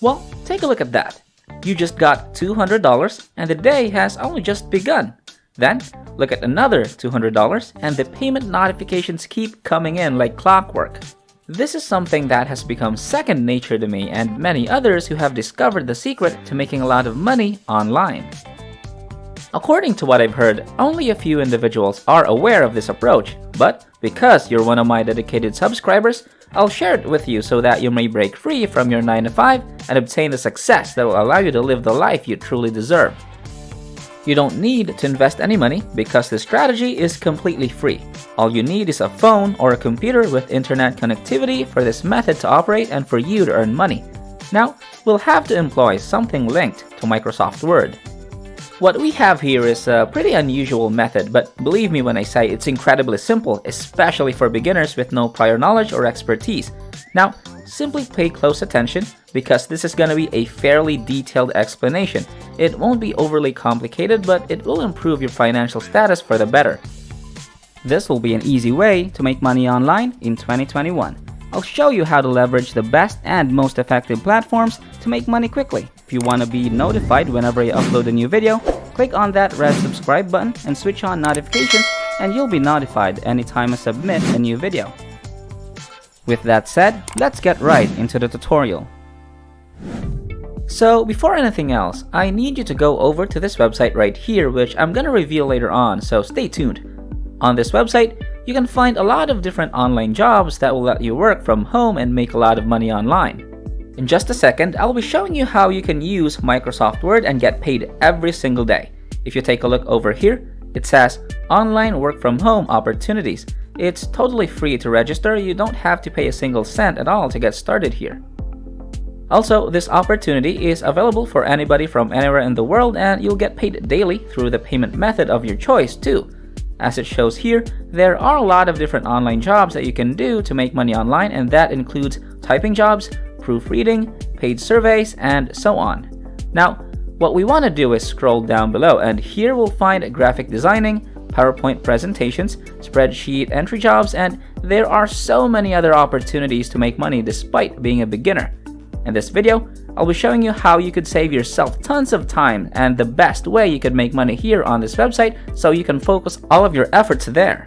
Well, take a look at that. You just got $200 and the day has only just begun. Then, look at another $200 and the payment notifications keep coming in like clockwork. This is something that has become second nature to me and many others who have discovered the secret to making a lot of money online. According to what I've heard, only a few individuals are aware of this approach, but because you're one of my dedicated subscribers, I'll share it with you so that you may break free from your 9-to-5 and obtain the success that will allow you to live the life you truly deserve. You don't need to invest any money because this strategy is completely free. All you need is a phone or a computer with internet connectivity for this method to operate and for you to earn money. Now, we'll have to employ something linked to Microsoft Word. What we have here is a pretty unusual method, but believe me when I say it's incredibly simple, especially for beginners with no prior knowledge or expertise. Now, simply pay close attention because this is going to be a fairly detailed explanation. It won't be overly complicated, but it will improve your financial status for the better. This will be an easy way to make money online in 2021. I'll show you how to leverage the best and most effective platforms to make money quickly. If you want to be notified whenever I upload a new video, click on that red subscribe button and switch on notifications and you'll be notified anytime I submit a new video. With that said, let's get right into the tutorial. So before anything else, I need you to go over to this website right here, which I'm gonna reveal later on, so stay tuned. On this website, you can find a lot of different online jobs that will let you work from home and make a lot of money online. In just a second, I'll be showing you how you can use Microsoft Word and get paid every single day. If you take a look over here, it says Online Work From Home Opportunities. It's totally free to register. You don't have to pay a single cent at all to get started here. Also, this opportunity is available for anybody from anywhere in the world and you'll get paid daily through the payment method of your choice too. As it shows here, there are a lot of different online jobs that you can do to make money online, and that includes typing jobs, proofreading, paid surveys, and so on. Now, what we want to do is scroll down below, and here we'll find graphic designing, PowerPoint presentations, spreadsheet entry jobs, and there are so many other opportunities to make money despite being a beginner. In this video, I'll be showing you how you could save yourself tons of time and the best way you could make money here on this website so you can focus all of your efforts there.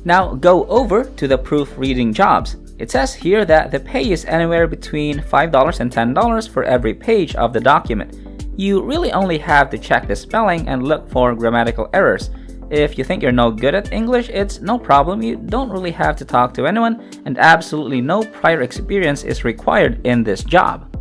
Now go over to the proofreading jobs. It says here that the pay is anywhere between $5 and $10 for every page of the document. You really only have to check the spelling and look for grammatical errors. If you think you're no good at English, it's no problem. You don't really have to talk to anyone, and absolutely no prior experience is required in this job.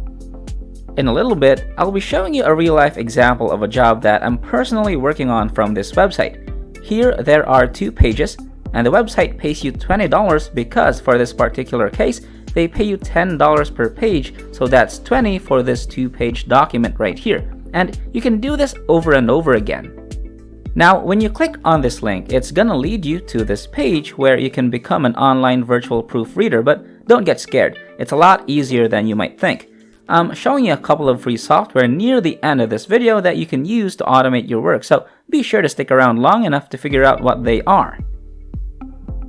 In a little bit, I'll be showing you a real-life example of a job that I'm personally working on from this website. Here, there are 2 pages, and the website pays you $20 because for this particular case, they pay you $10 per page, so that's $20 for this 2-page document right here. And you can do this over and over again. Now, when you click on this link, it's gonna lead you to this page where you can become an online virtual proofreader, but don't get scared. It's a lot easier than you might think. I'm showing you a couple of free software near the end of this video that you can use to automate your work, so be sure to stick around long enough to figure out what they are.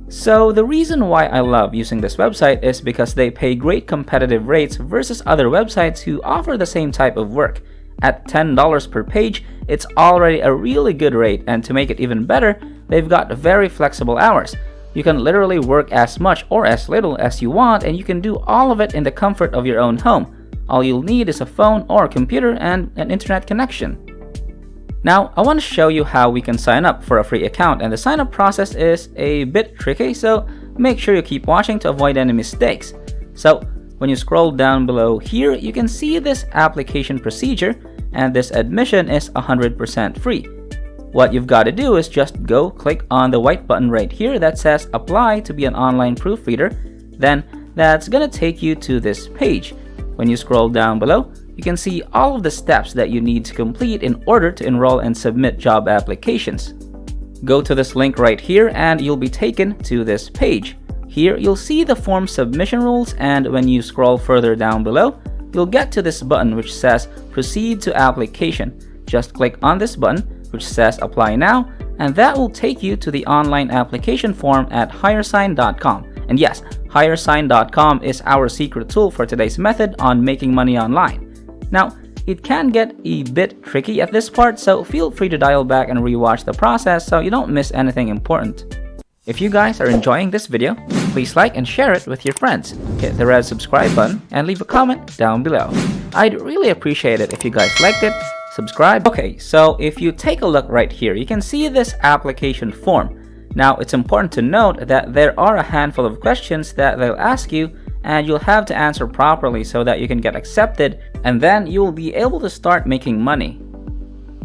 So the reason why I love using this website is because they pay great competitive rates versus other websites who offer the same type of work. At $10 per page, it's already a really good rate, and to make it even better, they've got very flexible hours. You can literally work as much or as little as you want, and you can do all of it in the comfort of your own home. All you'll need is a phone or a computer and an internet connection. Now, I want to show you how we can sign up for a free account, and the sign up process is a bit tricky, so make sure you keep watching to avoid any mistakes. So, when you scroll down below here, you can see this application procedure, and this admission is 100% free. What you've got to do is just go click on the white button right here that says apply to be an online proofreader. Then that's gonna take you to this page. When you scroll down below, you can see all of the steps that you need to complete in order to enroll and submit job applications. Go to this link right here and you'll be taken to this page. Here you'll see the form submission rules, and when you scroll further down below, you'll get to this button which says proceed to application. Just click on this button which says apply now, and that will take you to the online application form at HireSign.com. And yes, HireSign.com is our secret tool for today's method on making money online. Now, it can get a bit tricky at this part, so feel free to dial back and rewatch the process so you don't miss anything important. If you guys are enjoying this video, please like and share it with your friends. Hit the red subscribe button and leave a comment down below. I'd really appreciate it if you guys liked it. Subscribe. Okay, so if you take a look right here, you can see this application form. Now, it's important to note that there are a handful of questions that they'll ask you, and you'll have to answer properly so that you can get accepted, and then you will be able to start making money.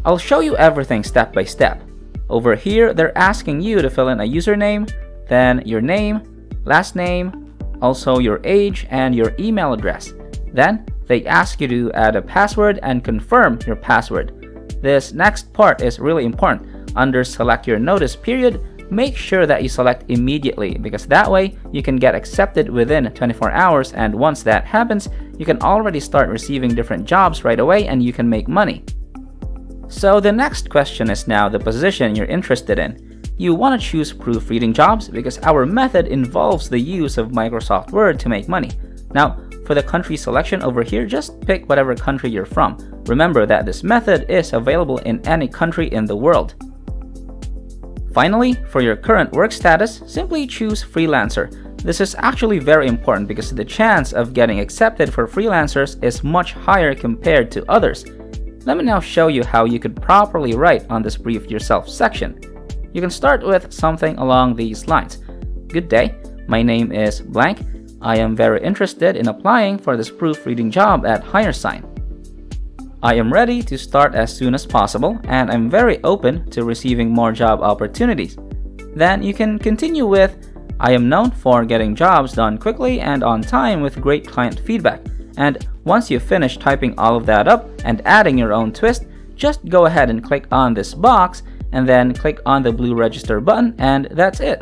I'll show you everything step by step. Over here, they're asking you to fill in a username, then your name, last name, also your age, and your email address. Then, they ask you to add a password and confirm your password. This next part is really important. Under select your notice period, make sure that you select immediately, because that way you can get accepted within 24 hours, and once that happens, you can already start receiving different jobs right away and you can make money. So the next question is now the position you're interested in. You want to choose proofreading jobs because our method involves the use of Microsoft Word to make money. Now, for the country selection over here, just pick whatever country you're from. Remember that this method is available in any country in the world. Finally, for your current work status, simply choose freelancer. This is actually very important because the chance of getting accepted for freelancers is much higher compared to others. Let me now show you how you could properly write on this brief yourself section. You can start with something along these lines. Good day, my name is blank. I am very interested in applying for this proofreading job at HireSign. I am ready to start as soon as possible, and I'm very open to receiving more job opportunities. Then you can continue with, I am known for getting jobs done quickly and on time with great client feedback. And once you finish typing all of that up and adding your own twist, just go ahead and click on this box and then click on the blue register button, and that's it.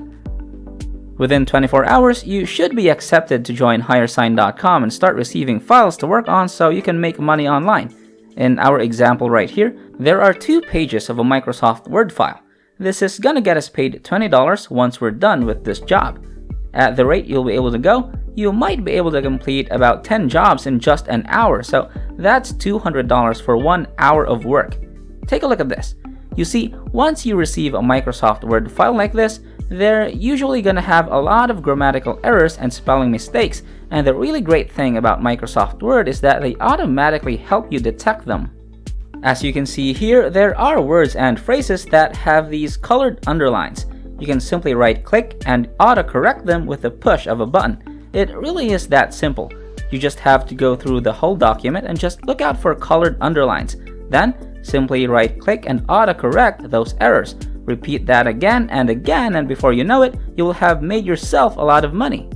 Within 24 hours, you should be accepted to join HireSign.com and start receiving files to work on so you can make money online. In our example right here, there are 2 pages of a Microsoft Word file. This is gonna get us paid $20 once we're done with this job. At the rate you'll be able to go, you might be able to complete about 10 jobs in just an hour, so that's $200 for 1 hour of work. Take a look at this. You see, once you receive a Microsoft Word file like this, they're usually gonna have a lot of grammatical errors and spelling mistakes, and the really great thing about Microsoft Word is that they automatically help you detect them. As you can see here, there are words and phrases that have these colored underlines. You can simply right-click and autocorrect them with the push of a button. It really is that simple. You just have to go through the whole document and just look out for colored underlines. Then, simply right-click and autocorrect those errors. Repeat that again, and before you know it, you will have made yourself a lot of money.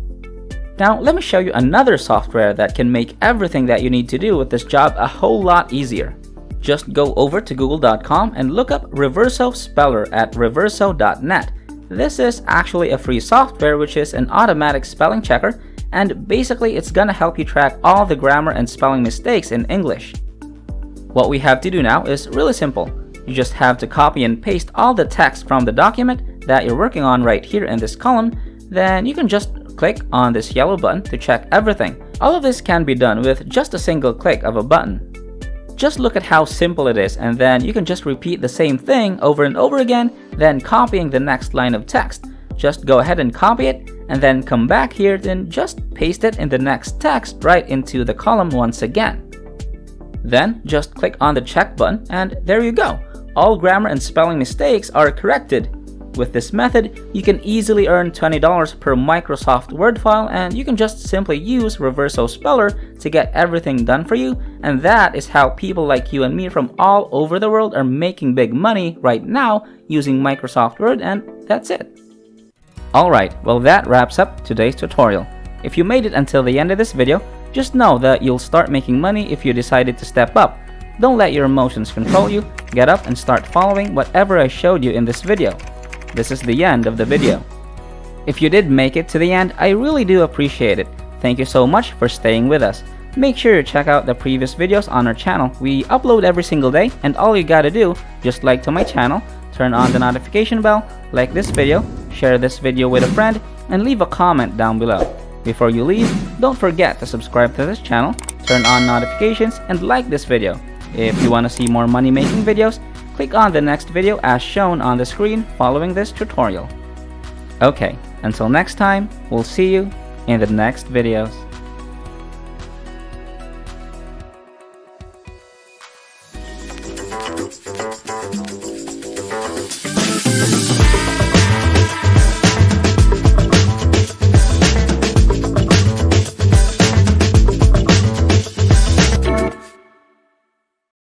Now, let me show you another software that can make everything that you need to do with this job a whole lot easier. Just go over to google.com and look up Reverso Speller at reverso.net. This is actually a free software which is an automatic spelling checker, and basically it's gonna help you track all the grammar and spelling mistakes in English. What we have to do now is really simple. You just have to copy and paste all the text from the document that you're working on right here in this column. Then you can just click on this yellow button to check everything. All of this can be done with just a single click of a button. Just look at how simple it is, and then you can just repeat the same thing over and over again, then copying the next line of text. Just go ahead and copy it, and then come back here, then just paste it in the next text right into the column once again. Then just click on the check button, and there you go. All grammar and spelling mistakes are corrected. With this method, you can easily earn $20 per Microsoft Word file, and you can just simply use Reverso Speller to get everything done for you, and that is how people like you and me from all over the world are making big money right now using Microsoft Word, and that's it. Alright, well that wraps up today's tutorial. If you made it until the end of this video, just know that you'll start making money if you decided to step up. Don't let your emotions control you, get up and start following whatever I showed you in this video. This is the end of the video. If you did make it to the end, I really do appreciate it. Thank you so much for staying with us. Make sure to check out the previous videos on our channel. We upload every single day, and all you gotta do, just like to my channel, turn on the notification bell, like this video, share this video with a friend, and leave a comment down below. Before you leave, don't forget to subscribe to this channel, turn on notifications, and like this video. If you want to see more money making videos, click on the next video as shown on the screen following this tutorial. Okay, until next time, we'll see you in the next videos.